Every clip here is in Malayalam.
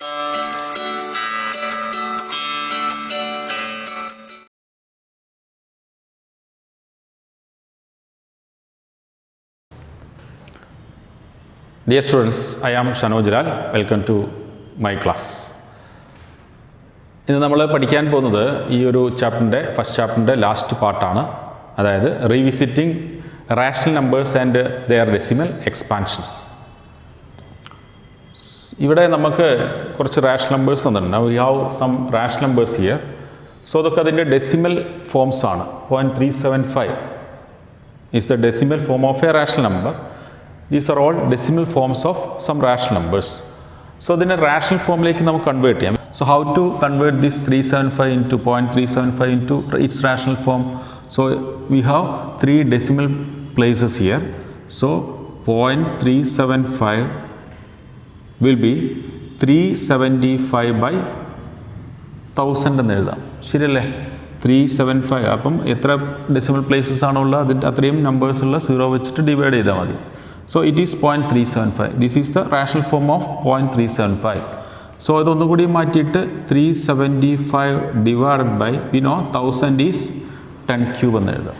Dear students, I am SHANOJ LAL. Welcome to my class. ഇന്ന് നമ്മൾ പഠിക്കാൻ പോകുന്നത് ഈ ഒരു ചാപ്റ്ററിൻ്റെ ഫസ്റ്റ് ചാപ്റ്ററിൻ്റെ ലാസ്റ്റ് പാർട്ടാണ്. അതായത് revisiting rational numbers and their decimal expansions. ഇവിടെ നമുക്ക് കുറച്ച് റാഷണൽ നമ്പേഴ്സ് തന്നിട്ടുണ്ട്. We have some rational numbers here. So അതൊക്കെ അതിൻ്റെ ഡെസിമൽ ഫോംസ് ആണ്. 0.375 is the decimal form of a rational number. These are all decimal forms of some rational numbers. So then a rational form like we convert. So how to convert this 375 into 0.375 into its rational form? So we have three decimal places here. So 0.375 will be 375 by 1000 എന്ന് എഴുതാം. ശരിയല്ലേ? 375 അപ്പം എത്ര ഡെസിമൽ പ്ലേസസ് ആണുള്ള അതിൻ്റെ അത്രയും നമ്പേഴ്സ് ഉള്ള 0 വെച്ചിട്ട് ഡിവൈഡ് ചെയ്താൽ മതി. So it is 0.375. This is the rational form of 0.375. So ഇതൊന്നും കൂടി മാറ്റിയിട്ട് 375 divided by, we know 1000 is 10 cube എന്ന് എഴുതാം.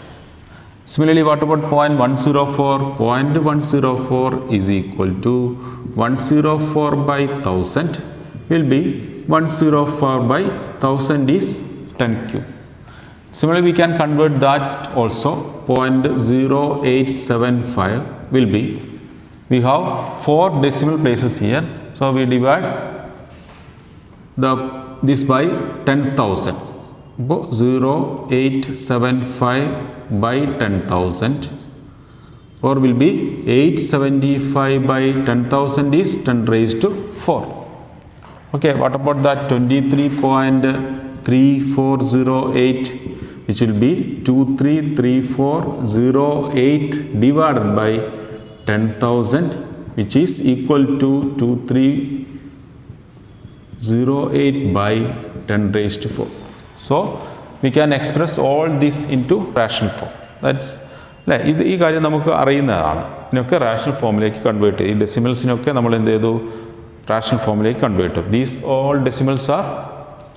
Similarly, what about 0.104? 0.104 is equal to 104 by 1000 will be 104 by 1000 is 10 cube. Similarly, we can convert that also. 0.0875 will be, we have 4 decimal places here. So we divide this by 10,000. 0.875 by 10,000, or will be 875 by 10,000 is 10 raised to 4. Okay, what about that 23.3408, which will be 233408 divided by 10,000, which is equal to 2308 by 10 raised to 4. So we can express all this into rational form. That's അല്ലേ, ഈ കാര്യം നമുക്ക് അറിയുന്നതാണ്. ഇതിനൊക്കെ റാഷണൽ ഫോമിലേക്ക് കൺവേർട്ട് ചെയ്യും. ഈ ഡെസിമൽസിനൊക്കെ നമ്മൾ എന്ത് ചെയ്തു? റാഷണൽ ഫോമിലേക്ക് കൺവേർട്ട് ചെയ്യും. These all decimals are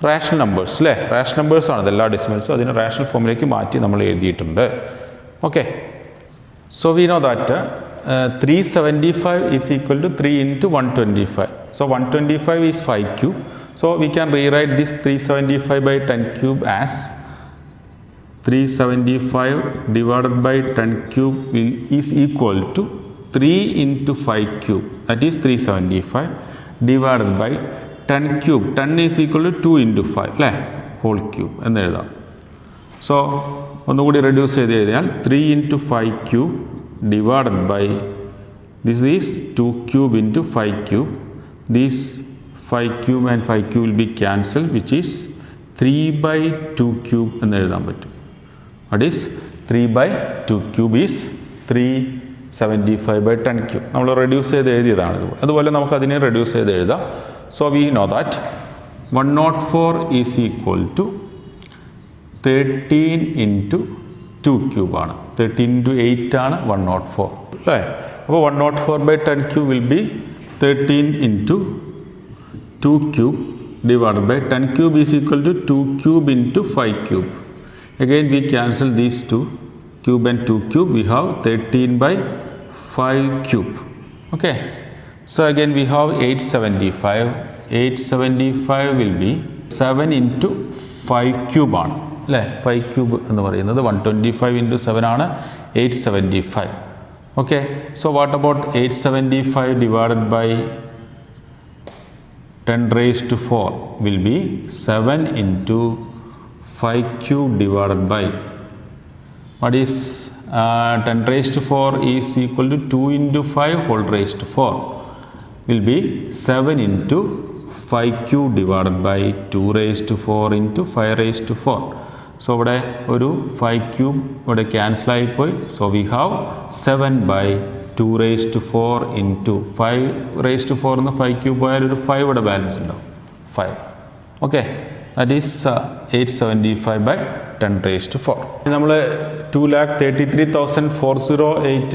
rational numbers അല്ലേ? റാഷണൽ നമ്പേഴ്സ് ആണ് എല്ലാ ഡെസിമൽസും. അതിനെ റാഷണൽ ഫോമിലേക്ക് മാറ്റി നമ്മൾ എഴുതിയിട്ടുണ്ട്. Okay, so we know that 375 is equal to 3 into 125. So 125 is 5 cube. So we can rewrite this 375 by 10 cube as 375 divided by 10 cube is equal to 3 into 5 cube. That is 375 divided by 10 cube. 10 is equal to 2 into 5 അല്ലേ? ഹോൾ ക്യൂബ് എന്ന് എഴുതാം. സോ ഒന്നുകൂടി റെഡ്യൂസ് ചെയ്ത് എഴുതിയാൽ 3 into 5 cube divided by, this is 2 cube into 5 cube. This 5 cube and 5 cube will be cancelled, which is 3 by 2 cube എന്ന് എഴുതാൻ പറ്റും. What is 3 by 2 cube is 375 by 10 cube. നമ്മൾ റെഡ്യൂസ് ചെയ്ത് എഴുതിയതാണ്. അതുപോലെ നമുക്ക് അതിനെ റെഡ്യൂസ് ചെയ്ത് എഴുതാം. So we know that 104 is equal to 13 into 2 cube ആണ്. 13 into 8 ആണ് 104 അല്ലേ? അപ്പോൾ 104 by 10 cube will be 13 into 2 cube divided by 10 cube is equal to 2 cube into 5 cube. Again we cancel these 2 cube and 2 cube. We have 13 by 5 cube. Okay. So again we have 875. 875 will be 7 into 5 cube ആണ് അല്ലേ? 5 cube എന്ന് പറയുന്നത് 125 into 7 ആണ് 875. Okay. So what about 875 divided by 10 raised to 4 will be 7 into 5 cube divided by, what is 10 raised to 4 is equal to 2 into 5 whole raised to 4. Will be 7 into 5 cube divided by 2 raised to 4 into 5 raised to 4. So ഇവിടെ ഒരു 5 cube ഇവിടെ ക്യാൻസൽ ആയിപ്പോയി. So we have 7 by 2 raised to 4 into 5 raised to 4 എന്ന് 5 cube പോയാൽ ഒരു 5 ഇവിടെ ബാലൻസ് ഉണ്ടാവും. 5. Okay, that is 875 by 10 raised to 4. നമ്മൾ 2,33,408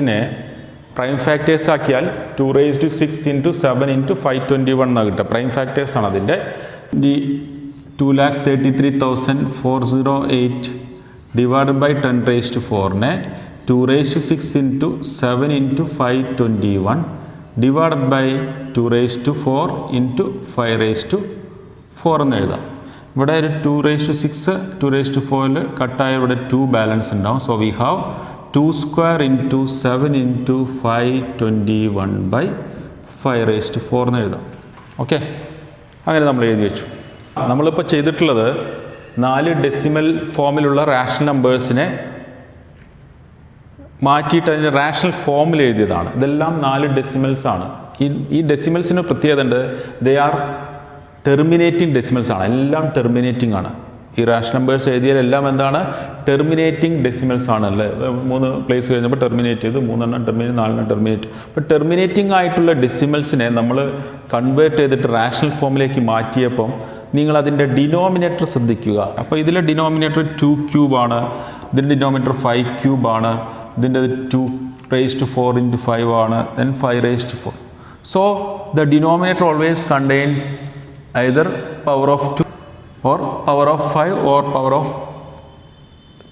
പ്രൈം ഫാക്ടേഴ്സ് ആക്കിയാൽ 2 raised to 6 into 7 into 521 എന്നാണ് കിട്ടുക. പ്രൈം ഫാക്ടേഴ്സ് ആണ് അതിൻ്റെ. ഈ 2,33,408 divided by 10 raised to 4-നെ 2 raised to 6 into 7 into 521 divided by 2 raised to 4 into 5 raised to 4 എന്ന് എഴുതാം. ഇവിടെ ഒരു 2 raised to 6 2 raised to 4 കട്ടായ ഇവിടെ 2 ബാലൻസ് ഉണ്ടാവും. So we have 2 square into 7 into 521 by 5 raised to 4 എന്ന് എഴുതാം. ഓക്കെ, അങ്ങനെ നമ്മൾ എഴുതി വെച്ചു. നമ്മളിപ്പോൾ ചെയ്തിട്ടുള്ളത് 4 ഡെസിമൽ ഫോമിലുള്ള റാഷണൽ നമ്പേഴ്സിനെ മാറ്റിയിട്ട് അതിൻ്റെ റാഷണൽ ഫോമിൽ എഴുതിയതാണ്. ഇതെല്ലാം 4 ഡെസിമൽസ് ആണ്. ഈ ഡെസിമൽസിന് പ്രത്യേകത ഉണ്ട്. ദേ ആർ ടെർമിനേറ്റിംഗ് ഡെസിമൽസ് ആണ്. എല്ലാം ടെർമിനേറ്റിംഗ് ആണ്. ഈ റാഷണൽ നമ്പേഴ്സ് എഴുതിയാലെല്ലാം എന്താണ്? ടെർമിനേറ്റിംഗ് ഡെസിമൽസ് ആണല്ലേ. 3 പ്ലേസ് കഴിഞ്ഞപ്പോൾ ടെർമിനേറ്റ് ചെയ്തു, 3 ടെർമിനേറ്റ്, 4 ടെർമിനേറ്റ്. അപ്പോൾ ടെർമിനേറ്റിംഗ് ആയിട്ടുള്ള ഡെസിമൽസിനെ നമ്മൾ കൺവേർട്ട് ചെയ്തിട്ട് റാഷണൽ ഫോമിലേക്ക് മാറ്റിയപ്പം നിങ്ങൾ അതിൻ്റെ ഡിനോമിനേറ്റർ ശ്രദ്ധിക്കുക. അപ്പോൾ ഇതിലെ ഡിനോമിനേറ്റർ 2 ക്യൂബാണ്, ഇതിൻ്റെ ഡിനോമിനേറ്റർ 5 ക്യൂബാണ്, ഇതിൻ്റെ 2 raised to 4 into 5 ആണ്, then 5 raised to 4. So the denominator always contains either power of 2 or power of 5 or power of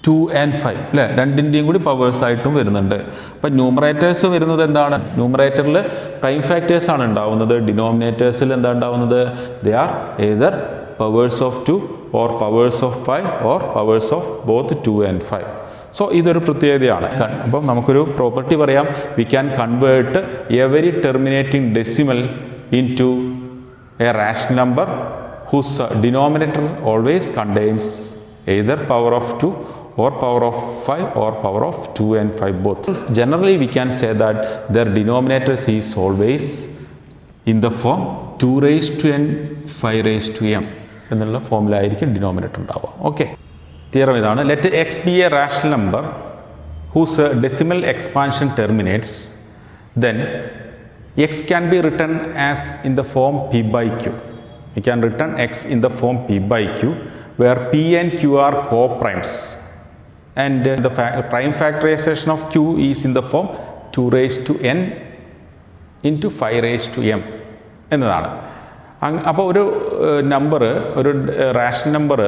2 and 5 അല്ലേ. രണ്ടിൻ്റെയും കൂടി പവേഴ്സ് ആയിട്ടും വരുന്നുണ്ട്. അപ്പം ന്യൂമറേറ്റേഴ്സ് വരുന്നത് എന്താണ്? ന്യൂമറേറ്ററിൽ പ്രൈം ഫാക്ടേഴ്സ് ആണ് ഉണ്ടാവുന്നത്. ഡിനോമിനേറ്റേഴ്സിൽ എന്താ ഉണ്ടാവുന്നത്? They are either powers of 2 or powers of 5 or powers of both 2 and 5. So ഇതൊരു പ്രത്യേകതയാണ്. അപ്പം നമുക്കൊരു പ്രോപ്പർട്ടി പറയാം. We can convert every terminating decimal into a rational number whose denominator always contains either power of 2 or power of 5 or power of 2 and 5 both. Generally we can say that their denominators is always in the form 2 raised to n 5 raised to m എന്നുള്ള ഫോമിലായിരിക്കും ഡിനോമിനേറ്റർ ഉണ്ടാവുക. ഓക്കെ, തിയറം ഇതാണ്. Let x be a rational number whose decimal expansion terminates, then x can be written as in the form p by q. We can written x in the form p by q where p and q are co-primes and the prime factorization of q is in the form 2 raised to n into 5 raised to m എന്നതാണ്. അപ്പോൾ ഒരു നമ്പർ, ഒരു റാഷണൽ നമ്പർ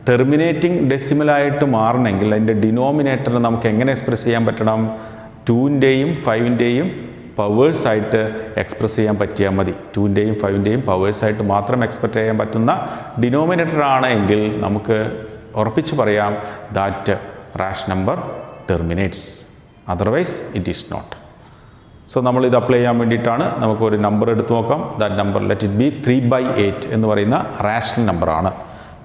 ടെർമിനേറ്റിംഗ് ഡെസിമലായിട്ട് മാറണമെങ്കിൽ അതിൻ്റെ ഡിനോമിനേറ്റർ നമുക്ക് എങ്ങനെ എക്സ്പ്രസ് ചെയ്യാൻ പറ്റണം? 2ൻ്റെയും 5ൻ്റെയും പവേഴ്സായിട്ട് എക്സ്പ്രസ് ചെയ്യാൻ പറ്റിയാൽ മതി. 2ൻ്റെയും 5ൻ്റെയും പവേഴ്സായിട്ട് മാത്രം എക്സ്പ്രസ് ചെയ്യാൻ പറ്റുന്ന ഡിനോമിനേറ്റർ ആണെങ്കിൽ നമുക്ക് ഉറപ്പിച്ച് പറയാം that rational number terminates, otherwise it is not. So നമ്മളിത് അപ്ലൈ ചെയ്യാൻ വേണ്ടിയിട്ടാണ് നമുക്കൊരു നമ്പർ എടുത്ത് നോക്കാം. That number let it be 3/8 എന്ന് പറയുന്ന റാഷണൽ നമ്പറാണ്.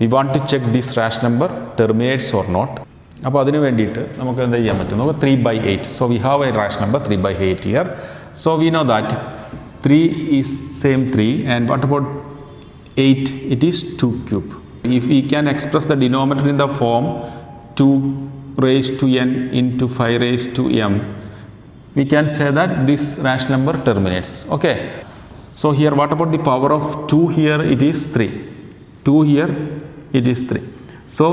We want to check this rational number terminates or not. അപ്പോൾ അതിന് വേണ്ടിയിട്ട് നമുക്ക് എന്താ ചെയ്യാൻ പറ്റും? നമുക്ക് 3/8. So we have a rational number 3/8 here. So we know that 3 is same 3 and what about 8? It is 2 cube. If we can express the denominator in the form 2 raised to n into 5 raised to m, we can say that this rational number terminates. Okay. So here what about the power of 2 here? It is 3. 2 here it is 3. So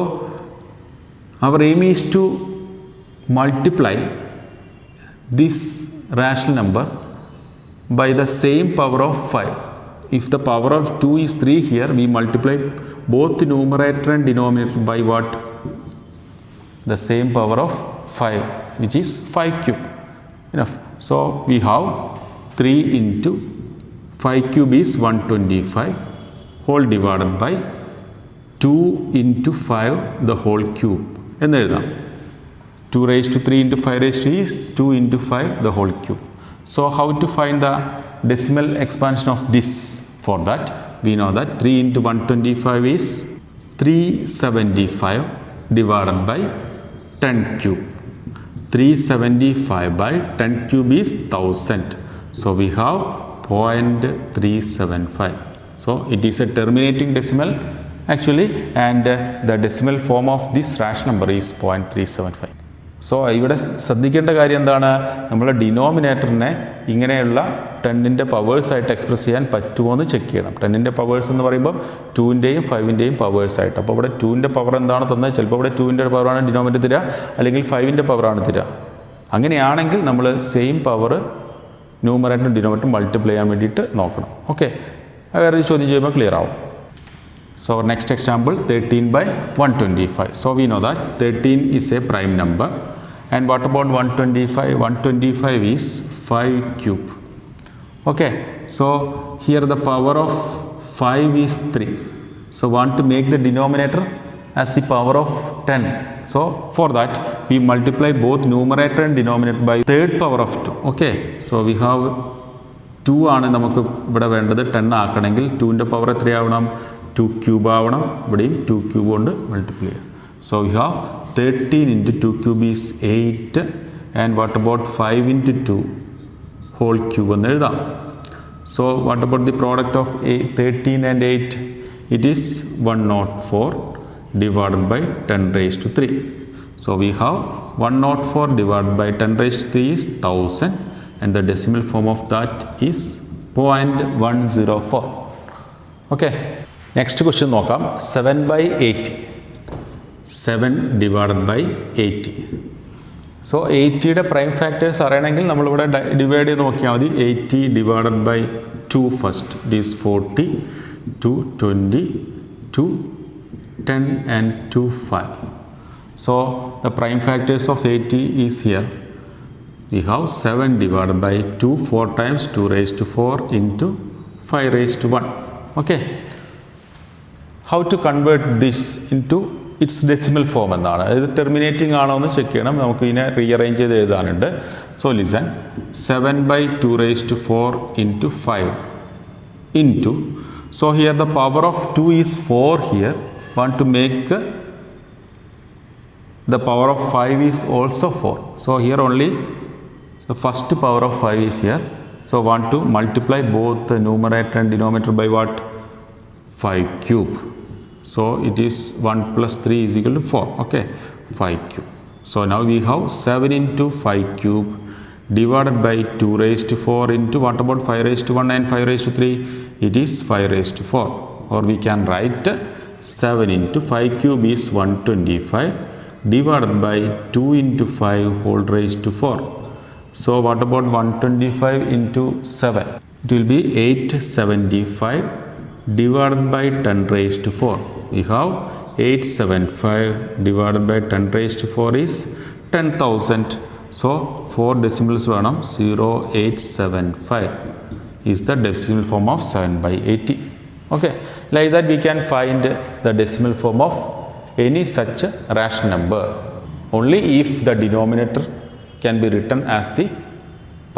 our aim is to multiply this rational number by the same power of 5. If the power of 2 is 3 here, we multiply both numerator and denominator by what? The same power of 5, which is 5 cube. Enough. So we have 3 into 5 cube is 125 whole divided by 2 into 5 the whole cube. എന്ന് എഴുതാം. 2 raised to 3 into 5 raised to is 2 into 5 the whole cube. So how to find the decimal expansion of this? For that we know that 3 into 125 is 375 divided by 10 cube. 375 by 10 cube is 1000. So we have 0.375. So it is a terminating decimal actually, and the decimal form of this rational number is 0.375. So ഇവിടെ ശ്രദ്ധിക്കേണ്ട കാര്യം എന്താണ്? നമ്മൾ ഡിനോമിനേറ്ററിനെ ഇങ്ങനെയുള്ള 10ൻ്റെ പവേഴ്സായിട്ട് എക്സ്പ്രസ് ചെയ്യാൻ പറ്റുമോ എന്ന് ചെക്ക് ചെയ്യണം. 10ൻ്റെ പവേഴ്സ് എന്ന് പറയുമ്പോൾ 2ൻ്റെയും 5ൻ്റെയും പവേഴ്സായിട്ട്. അപ്പോൾ ഇവിടെ 2ൻ്റെ പവർ എന്താണ് തന്നത്? ചിലപ്പോൾ ഇവിടെ 2ൻ്റെ പവറാണ് ഡിനോമിനേറ്റർ തരിക, അല്ലെങ്കിൽ 5ൻ്റെ പവറാണ് തരിക. അങ്ങനെയാണെങ്കിൽ നമ്മൾ സെയിം പവർ ന്യൂമറേറ്ററും ഡിനോമിനേറ്ററും മൾട്ടിപ്ലൈ ചെയ്യാൻ വേണ്ടിയിട്ട് നോക്കണം. ഓക്കെ, വേറെ ചോദ്യം ചെയ്യുമ്പോൾ ക്ലിയർ ആവും. So next example, 13 by 125. So we know that 13 is a prime number. And what about 125? 125 is 5 cube. Okay, so here the power of 5 is 3. So want to make the denominator as the power of 10. So for that we multiply both numerator and denominator by third power of 2. Okay, so we have 2 ആണ് നമുക്ക് ഇവിടെ വേണ്ടത്. 10 ആക്കണമെങ്കിൽ 2ൻ്റെ പവർ എത്രയാവണം? 2 ക്യൂബ് ആവണം. ഇവിടെയും 2 ക്യൂബ് കൊണ്ട് മൾട്ടിപ്ലൈ ചെയ്യാം. So we have 13 into 2 cube is 8. And what about 5 into 2 whole cube എന്ന് എഴുതാം. So what about the product of 13 and 8? It is 104 divided by 10 raised to 3. So we have 104 divided by 10 raised to 3 is 1000. And the decimal form of that is 0.104. Okay. Next question നോക്കാം. 7 by 80. 7 divided by 80. So 80യുടെ പ്രൈം ഫാക്ടേഴ്സ് അറിയണമെങ്കിൽ നമ്മളിവിടെ ഡിവൈഡ് ചെയ്ത് നോക്കിയാൽ മതി. 80 divided by 2 first. It is 40, 2, 20, 2, 10 and 2, 5. So the prime factors of 80 is here. We have 7 divided by 2 4 times 2 raised to 4 into 5 raised to 1. Okay. How to convert this into its decimal form എന്നാണ്. ഇത് ടെർമിനേറ്റിംഗ് ആണോ എന്ന് ചെക്ക് ചെയ്യണം. നമുക്ക് ഇതിനെ റീഅറേഞ്ച് ചെയ്ത് എഴുതാനുണ്ട്. So listen, 7 by 2 raised to 4 into 5 into, so here the power of 2 is 4 here. Want to make the power of 5 is also 4. So here only the first power of 5 is here. So want to multiply both the numerator and denominator by what? 5 cube. So it is 1 plus 3 is equal to 4. Okay, 5 cube. So now we have 7 into 5 cube divided by 2 raised to 4 into, what about 5 raised to 1 and 5 raised to 3? It is 5 raised to 4. Or we can write 7 into 5 cube is 125 divided by 2 into 5 whole raised to 4. So what about 125 into 7? It will be 875 divided by 10 raised to 4. We have 875 divided by 10 raised to 4 is 10,000. So 4 decimals വേണം. 0875 is the decimal form of 7 by 80. Okay, like that we can find the decimal form of any such rational number only if the denominator can be written as the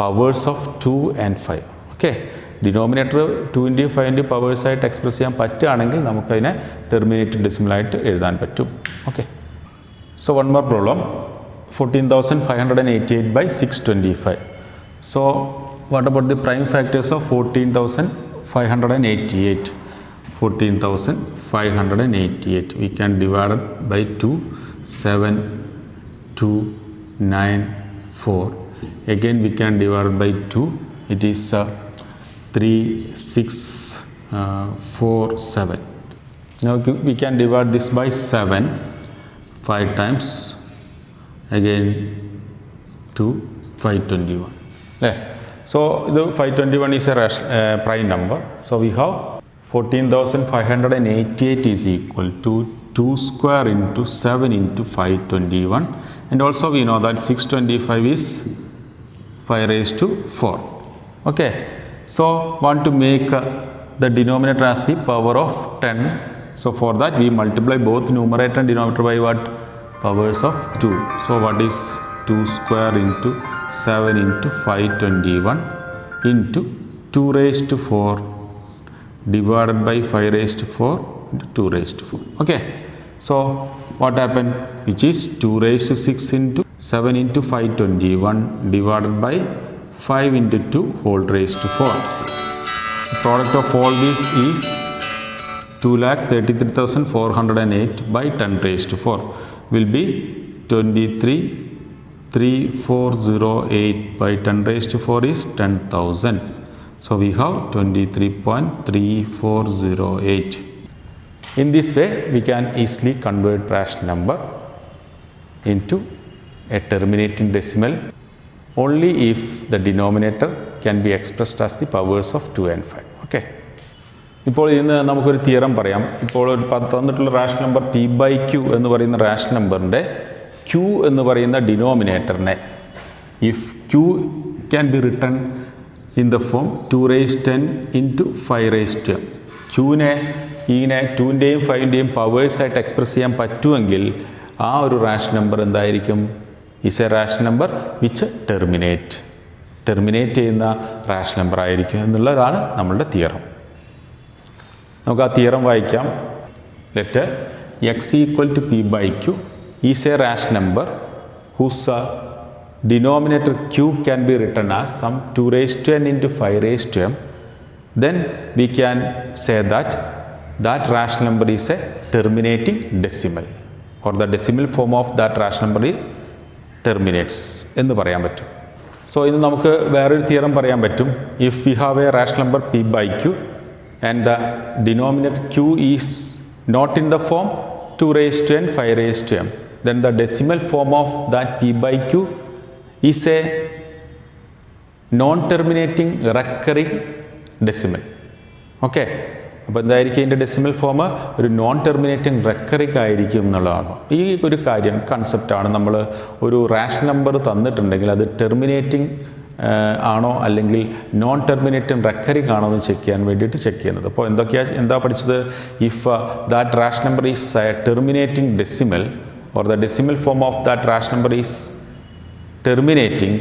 powers of 2 and 5. Okay, denominator 2ൻ്റെയും 5ൻ്റെയും powers ആയിട്ട് എക്സ്പ്രസ് ചെയ്യാൻ പറ്റുകയാണെങ്കിൽ നമുക്കതിനെ ടെർമിനേറ്റഡ് ഡെസിമലായിട്ട് എഴുതാൻ പറ്റും. Okay, so one more problem. 14,588 by 625. So what about the prime factors of 14,588? 14,588 we can divide it by 2, 7, 2, 9, 4. Again we can divide it by 2. It is 3, 6, 4, 7. Now we can divide this by 7 5 times. Again 2, 521. So the 521 is a prime number. So we have 14,588 is equal to 2 square into 7 into 521. And also we know that 625 is 5 raised to 4. Okay. So want to make the denominator as the power of 10. So for that we multiply both numerator and denominator by what? Powers of 2. So what is 2 square into 7 into 521 into 2 raised to 4 divided by 5 raised to 4 into 2 raised to 4. Okay. So what happened? Which is 2 raised to 6 into 7 into 521 divided by 5 into 2 whole raised to 4. The product of all these is 2,33,408 by 10 raised to 4 will be 23,3408 by 10 raised to 4 is 10,000. So we have 23.3408. In this way we can easily convert rational number into a terminating decimal only if the denominator can be expressed as the powers of 2 and 5. Okay. ഇപ്പോൾ ഇന്ന് നമുക്കൊരു തിയറം പറയാം. ഇപ്പോൾ ഒരു തന്നിട്ടുള്ള rational number p by q എന്ന് പറയുന്ന റാഷണൽ നമ്പറിൻ്റെ q എന്ന് പറയുന്ന ഡിനോമിനേറ്ററിനെ if q can be written in the form 2 raised 10 into 5 raised 10. ക്യൂവിനെ ഇങ്ങനെ 2ൻ്റെയും 5ൻ്റെയും പവേഴ്സായിട്ട് എക്സ്പ്രസ് ചെയ്യാൻ പറ്റുമെങ്കിൽ ആ ഒരു റാഷണൽ നമ്പർ എന്തായിരിക്കും? Is a rational number which terminate ചെയ്യുന്ന റാഷണൽ നമ്പർ ആയിരിക്കും എന്നുള്ളതാണ് നമ്മളുടെ തിയറം. നമുക്ക് ആ തിയറം വായിക്കാം. Let x equal to p by q is a rational number whose denominator q can be written as some 2 raised to n into 5 raised to m, then we can say that that rational number is a terminating decimal, or the decimal form of that rational number terminates എന്ന് പറയാൻ പറ്റും. സോ ഇന്ന് നമുക്ക് വേറൊരു തിയറം പറയാൻ പറ്റും. If we have a rational number p by q and the denominator q is not in the form 2 raised to n 5 raised to m, then the decimal form of that p by q is a non-terminating recurring decimal. Okay, അപ്പോൾ എന്തായിരിക്കും ഇതിൻ്റെ ഡെസിമൽ ഫോം? ഒരു നോൺ ടെർമിനേറ്റിംഗ് റെക്കറിംഗ് ആയിരിക്കും എന്നുള്ളതാണ്. ഈ ഒരു കാര്യം കൺസെപ്റ്റാണ് നമ്മൾ ഒരു റാഷണൽ നമ്പർ തന്നിട്ടുണ്ടെങ്കിൽ അത് ടെർമിനേറ്റിംഗ് ആണോ അല്ലെങ്കിൽ നോൺ ടെർമിനേറ്റിംഗ് റെക്കറിംഗ് ആണോ എന്ന് ചെക്ക് ചെയ്യാൻ വേണ്ടിയിട്ട് ചെക്ക് ചെയ്യുന്നത്. അപ്പോൾ എന്താ പഠിച്ചത്? If that rational number is A terminating decimal or the decimal form of that rational number is terminating,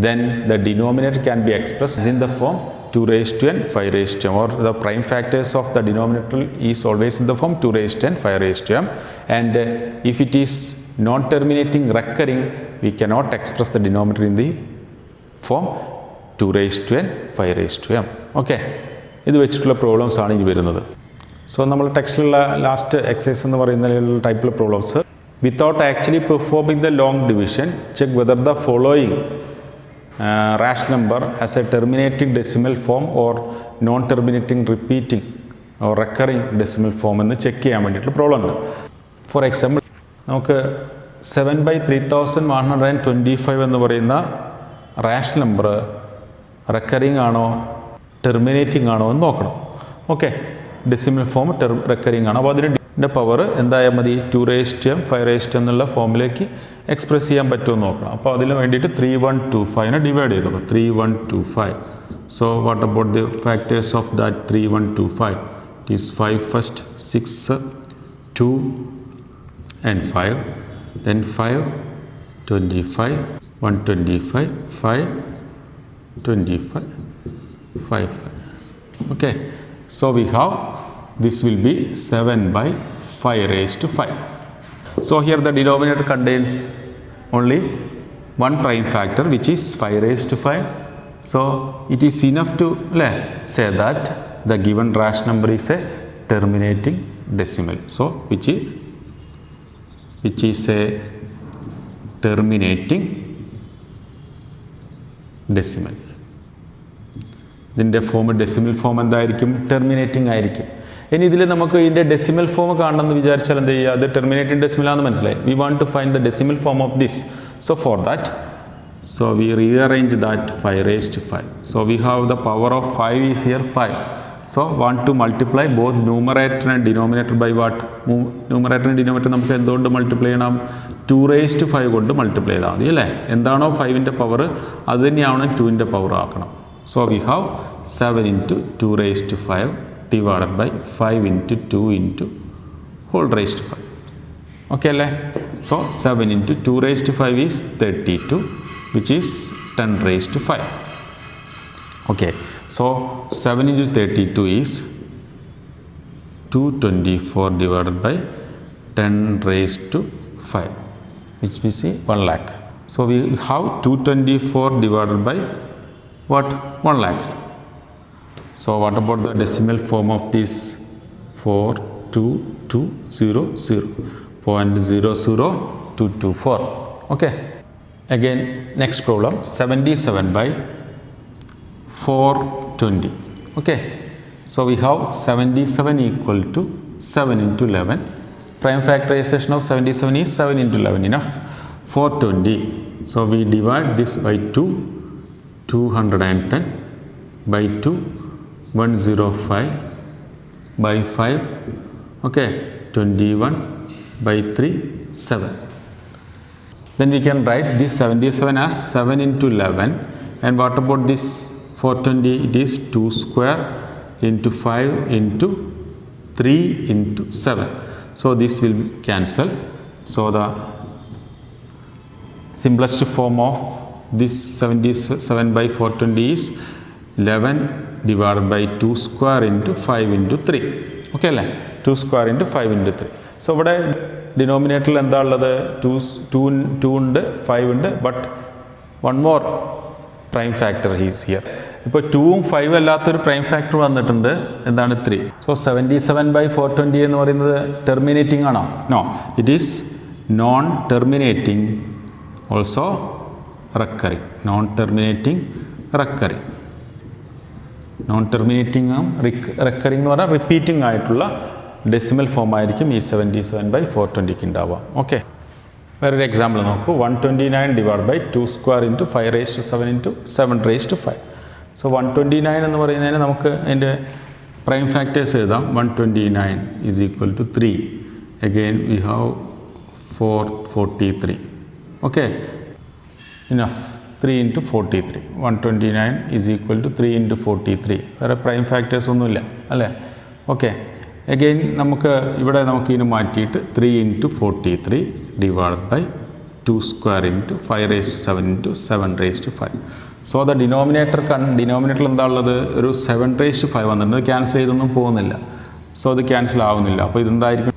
then the denominator can be expressed in the form 2 raised to n 5 raised to m, or the prime factors of the denominator is always in the form 2 raised to n 5 raised to m, and if it is non-terminating recurring, we cannot express the denominator in the form 2 raised to n 5 raised to m. Okay, ഇത് വെച്ചിട്ടുള്ള പ്രോബ്ലംസ് ആണ് ഇനി വരുന്നത്. സോ നമ്മൾ ടെക്സ്റ്റിലുള്ള ലാസ്റ്റ് എക്സസൈസ് എന്ന് പറയുന്ന ടൈപ്പിലുള്ള problems, without actually performing the long division, check whether the following rational number has a terminating decimal form or non-terminating repeating or recurring decimal form എന്ന് ചെക്ക് ചെയ്യാൻ വേണ്ടിയിട്ടുള്ള പ്രോബ്ലം ഉണ്ട്. ഫോർ എക്സാമ്പിൾ നമുക്ക് 7/3125 എന്ന് പറയുന്ന റാഷണൽ നമ്പർ റെക്കറിംഗ് ആണോ ടെർമിനേറ്റിംഗ് ആണോ എന്ന് നോക്കണം. ഓക്കെ, ഡെസിമൽ ഫോം റെക്കറിംഗ് ആണ്. അപ്പോൾ അതിന് പവർ എന്തായാൽ മതി? 2 raised to m 5 raised to m എന്നുള്ള ഫോമിലേക്ക് എക്സ്പ്രസ് ചെയ്യാൻ പറ്റുമെന്ന് നോക്കണം. അപ്പോൾ അതിന് വേണ്ടിയിട്ട് 3125നെ ഡിവൈഡ് ചെയ്തു. അപ്പോൾ 3125. So what about the factors of that 3125? It is 5 first, 6, 2 and 5, then 5, 25, 125, 5, 25, 5, 5. Okay, so we have this will be 7/5 raised to 5. So here the denominator contains only one prime factor, which is 5 raised to 5. So it is enough to say that the given rational number is a terminating decimal. So which is a terminating decimal. ഇതിൻ്റെ ഫോം ഡെസിമൽ ഫോം എന്തായിരിക്കും? ടെർമിനേറ്റിംഗ് ആയിരിക്കും. ഇനി ഇതിൽ നമുക്ക് ഇതിൻ്റെ ഡെസിമൽ ഫോം കാണണമെന്ന് വിചാരിച്ചാൽ എന്ത് ചെയ്യുക? അത് ടെർമിനേറ്റിംഗ് ഡെസിമലാണെന്ന് മനസ്സിലായി. We want to find the decimal form of this. So for that, so we rearrange that 5 raised to 5. So we have the power of 5 is here 5. So want to multiply both numerator and denominator by what? Numerator and denominator നമുക്ക് എന്തുകൊണ്ട് മൾട്ടിപ്ലൈ ചെയ്യണം? 2 raised to 5 കൊണ്ട് മൾട്ടിപ്ലൈ ചെയ്താൽ മതി അല്ലേ? എന്താണോ 5ൻ്റെ പവർ അത് തന്നെയാണ് 2ൻ്റെ പവർ ആക്കണം. So we have 7 into 2 raised to 5 divided by 5 into 2 into whole raised to 5. Okay, so 7 into 2 raised to 5 is 32, which is 10 raised to 5. Okay, so 7 into 32 is 224 divided by 10 raised to 5, which we see 1 lakh. So we have 224 divided by what? 1 lakh. So what about the decimal form of this? 42200, 0.00224. Okay, again next problem, 77/420. Okay, so we have 77 equal to 7 into 11. Prime factorization of 77 is 7 into 11, enough. 420 So we divide this by 2, 210 by 2, 105 by 5, okay, 21 by 3, 7. Then we can write this 77 as 7 into 11. And what about this 420? It is 2 square into 5 into 3 into 7. So this will cancel. So the simplest form of this 77 by 420 is 11 divided by 2 square into 5 into 3. Okay, 2 square into 5 into 3. So ഇവിടെ ഡിനോമിനേറ്ററിൽ എന്താ ഉള്ളത്? 2 ഉണ്ട്, 5 ഉണ്ട്, but one more prime factor is here. ഇപ്പോൾ 2ഉം 5ഉം അല്ലാത്തൊരു പ്രൈം ഫാക്ടർ വന്നിട്ടുണ്ട്. എന്താണ്? 3. സോ 77 by 420 എന്ന് പറയുന്നത് ടെർമിനേറ്റിംഗ് ആണോ? No, it is non terminating, also recurring. Non terminating, recurring. Non ടെർമിനേറ്റിംഗും റെക്കറിങ് എന്ന് പറഞ്ഞാൽ റിപ്പീറ്റിംഗ് ആയിട്ടുള്ള ഡെസിമൽ ഫോം ആയിരിക്കും ഈ 77 by 420 ഉണ്ടാവുക. ഓക്കെ, വേറൊരു എക്സാമ്പിൾ നോക്കൂ. 129 divide by 2 square into 5 raised to 7 into 7 raised to 5. So 129 എന്ന് പറയുന്നതിന് നമുക്ക് അതിൻ്റെ പ്രൈം ഫാക്ടേഴ്സ് എഴുതാം. 129 is equal to 3. Again we have 443. Okay, enough. 3 into 43. 129 is equal to 3 into 43. വേറെ പ്രൈം ഫാക്ടേഴ്സ് ഒന്നുമില്ല അല്ലേ? ഓക്കെ, അഗെയിൻ നമുക്ക് ഇതിന് മാറ്റിയിട്ട് 3 into 43 divide by 2 square into 5 raised to 7 into 7 raised to 5. So the ഡിനോമിനേറ്ററിൽ എന്താ ഉള്ളത്? ഒരു 7 raised to 5 വന്നിട്ടുണ്ട്. അത് ക്യാൻസൽ ചെയ്തൊന്നും പോകുന്നില്ല. സോ അത് ക്യാൻസൽ ആവുന്നില്ല. അപ്പോൾ ഇതെന്തായിരിക്കും?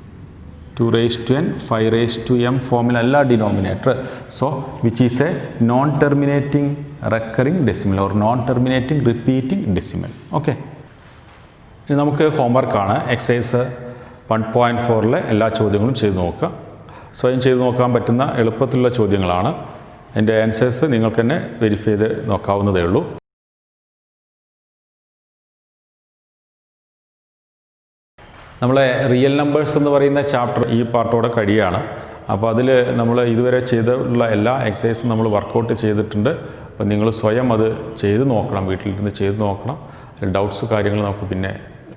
2 raised to n, 5 raised to m ഫോമിലല്ല denominator. So which is a non terminating recurring decimal or non terminating repeating decimal. Okay, ഇനി നമുക്ക് ഹോംവർക്കാണ്. എക്സസൈസ് 1.4 എല്ലാ ചോദ്യങ്ങളും ചെയ്ത് നോക്കുക. സ്വയം ചെയ്ത് നോക്കാൻ പറ്റുന്ന എളുപ്പത്തിലുള്ള ചോദ്യങ്ങളാണ്. അതിൻ്റെ ആൻസേഴ്സ് നിങ്ങൾക്ക് തന്നെ വെരിഫൈ ചെയ്ത് നോക്കാവുന്നതേ ഉള്ളൂ. നമ്മളെ റിയൽ നമ്പേഴ്സ് എന്ന് പറയുന്ന ചാപ്റ്റർ ഈ പാർട്ടോടെ കഴിയുകയാണ്. അപ്പോൾ അതിൽ നമ്മൾ ഇതുവരെ ചെയ്തിട്ടുള്ള എല്ലാ എക്സസൈസും നമ്മൾ വർക്കൗട്ട് ചെയ്തിട്ടുണ്ട്. അപ്പോൾ നിങ്ങൾ സ്വയം അത് ചെയ്ത് നോക്കണം, വീട്ടിലിരുന്ന് ചെയ്ത് നോക്കണം. ഡൗട്ട്സ് കാര്യങ്ങൾ നമുക്ക് പിന്നെ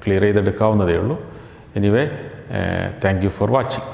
ക്ലിയർ ചെയ്തെടുക്കാവുന്നതേ ഉള്ളൂ. Anyway, thank you for watching.